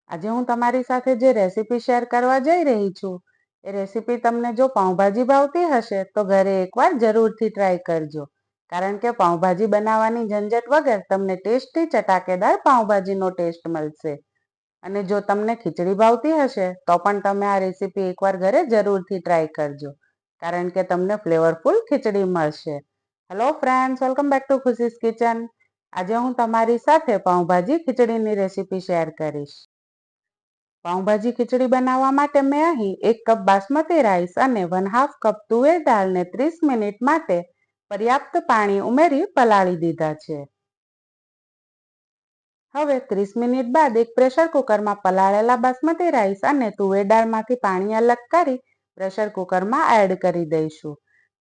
આજે હું તમારી સાથે જે રેસીપી શેર કરવા જઈ રહી છું એ રેસીપી તમને જો પાઉંભાજી ભાવતી હશે તો ઘરે એકવાર જરૂરથી ટ્રાય કરજો. કારણ કે પાઉંભાજી બનાવવાની ઝંઝટ વગર તમને ટેસ્ટી ચટાકેદાર પાઉંભાજીનો ટેસ્ટ મળશે. અને જો તમને ખીચડી ભાવતી હશે તો પણ તમે આ રેસીપી એકવાર ઘરે જરૂરથી ટ્રાય કરજો. કારણ કે તમને ફ્લેવરફુલ ખીચડી મળશે. Hello friends, welcome back to Khushi's kitchen. આજે હું તમારી સાથે પાઉંભાજી ખીચડીની રેસીપી શેર કરીશ. પાઉંભાજી ખીચડી બનાવવા માટે મેં અહીં 1 કપ બાસમતી રાઈસ અને 1/2 કપ તુવેર દાળને 30 મિનિટ માટે પર્યાપ્ત પાણી ઉમેરી પલાળી દીધા છે. હવે 30 મિનિટ બાદ એક પ્રેશર કુકરમાં પલાળેલા બાસમતી રાઈસ અને તુવેર દાળમાંથી પાણી અલગ કરી પ્રેશર કુકરમાં એડ કરી દઈશું.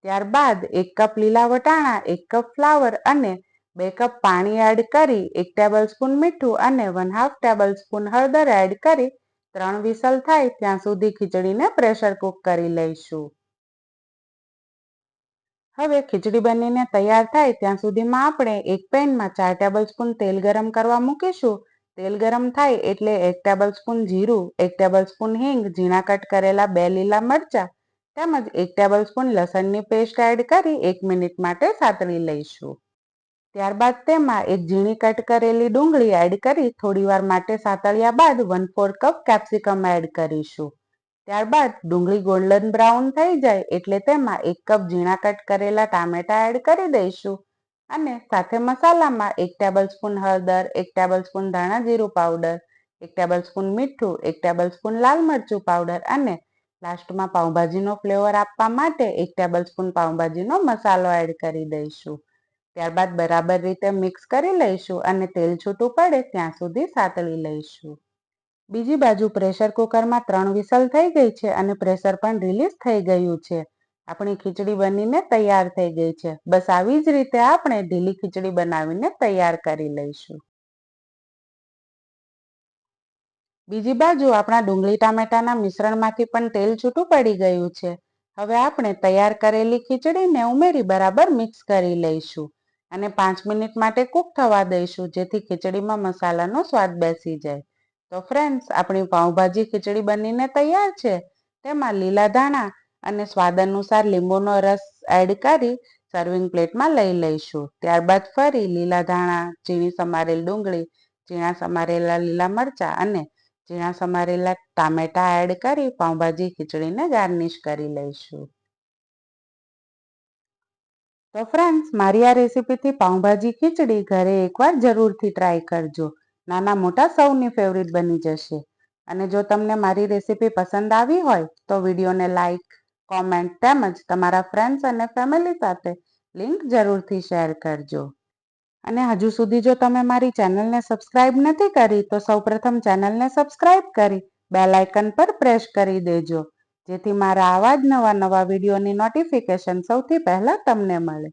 ત્યારબાદ 1 કપ લીલા વટાણા, 1 કપ ફ્લાવર અને 2 કપ પાણી એડ કરી 1 ટેબલસ્પૂન મીઠું અને 1/2 ટેબલસ્પૂન હળદર એડ કરી 3 વિસલ થાય ત્યાં સુધી ખીચડીને પ્રેશર કુક કરી લઈશું. હવે ખીચડી બનીને તૈયાર થાય ત્યાં સુધીમાં આપણે એક પેનમાં 4 ટેબલસ્પૂન તેલ ગરમ કરવા મૂકીશું. તેલ ગરમ થાય એટલે 1 ટેબલસ્પૂન જીરું, 1 ટેબલસ્પૂન હિંગ, ઝીણા કટ કરેલા 2 લીલા મરચાં તેમજ 1 ટેબલસ્પૂન લસણની પેસ્ટ એડ કરી 1 મિનિટ માટે સાતળી લઈશું. ત્યારબાદ તેમાં એક ઝીણી કટ કરેલી ડુંગળી એડ કરી થોડીવાર માટે સાતળ્યા બાદ 1/4 કપ કેપ્સિકમ એડ કરીશું. ત્યારબાદ ડુંગળી ગોલ્ડન બ્રાઉન થઈ જાય એટલે તેમાં 1 કપ ઝીણા કટ કરેલા ટામેટા એડ કરી દઈશું અને સાથે મસાલામાં 1 ટેબલસ્પૂન હળદર, 1 ટેબલસ્પૂન ધાણા જીરું પાવડર, 1 ટેબલસ્પૂન મીઠું, 1 ટેબલસ્પૂન લાલ મરચું પાવડર અને લાસ્ટમાં પાઉંભાજીનો ફ્લેવર આપવા માટે 1 ટેબલસ્પૂન પાઉંભાજીનો મસાલો એડ કરી દઈશું. ત્યારબાદ બરાબર રીતે મિક્સ કરી લઈશું અને તેલ છૂટું પડે ત્યાં સુધી સાતળી લઈશું. બીજી બાજુ પ્રેશર કુકરમાં 3 વિસલ થઈ ગઈ છે અને પ્રેશર પણ રિલીઝ થઈ ગયું છે. આપણી ખીચડી બનીને તૈયાર થઈ ગઈ છે. બસ આવી જ રીતે આપણે ઢીલી ખીચડી બનાવીને તૈયાર કરી લઈશું. બીજી બાજુ આપણા ડુંગળી ટામેટાના મિશ્રણમાંથી પણ તેલ છૂટું પડી ગયું છે. હવે આપણે તૈયાર કરેલી ખીચડીને ઉમેરી બરાબર મિક્સ કરી લઈશું અને 5 મિનિટ માટે કૂક થવા દઈશું જેથી ખીચડીમાં મસાલાનો સ્વાદ બેસી જાય. તો ફ્રેન્ડ્સ, આપણી પાઉંભાજી ખીચડી બનીને તૈયાર છે. તેમાં લીલા ધાણા અને સ્વાદ અનુસાર લીંબુનો રસ એડ કરી સર્વિંગ પ્લેટમાં લઈ લઈશું. ત્યારબાદ ફરી લીલા ધાણા, ઝીણી સમારેલ ડુંગળી, ઝીણા સમારેલા લીલા મરચાં અને ઝીણા સમારેલા ટામેટા એડ કરી પાઉંભાજી ખીચડીને ગાર્નિશ કરી લઈશું. તો ફ્રેન્ડ્સ, મારી આ રેસીપીથી પાઉંભાજી ખીચડી ઘરે એકવાર જરૂરથી ટ્રાય કરજો. નાના મોટા સૌની ફેવરિટ બની જશે. અને જો તમને મારી રેસીપી પસંદ આવી હોય તો વિડીયોને લાઈક, કોમેન્ટ તેમજ તમારા ફ્રેન્ડ્સ અને ફેમિલી સાથે લિંક જરૂરથી શેર કરજો. અને હજુ સુધી જો તમે મારી ચેનલને સબસ્ક્રાઇબ નથી કરી તો સૌપ્રથમ ચેનલને સબસ્ક્રાઇબ કરી બેલ આઇકન પર પ્રેસ કરી દેજો જેથી મારા આવા જ નવા વિડીયોની નોટિફિકેશન સૌથી પહેલા તમને મળે.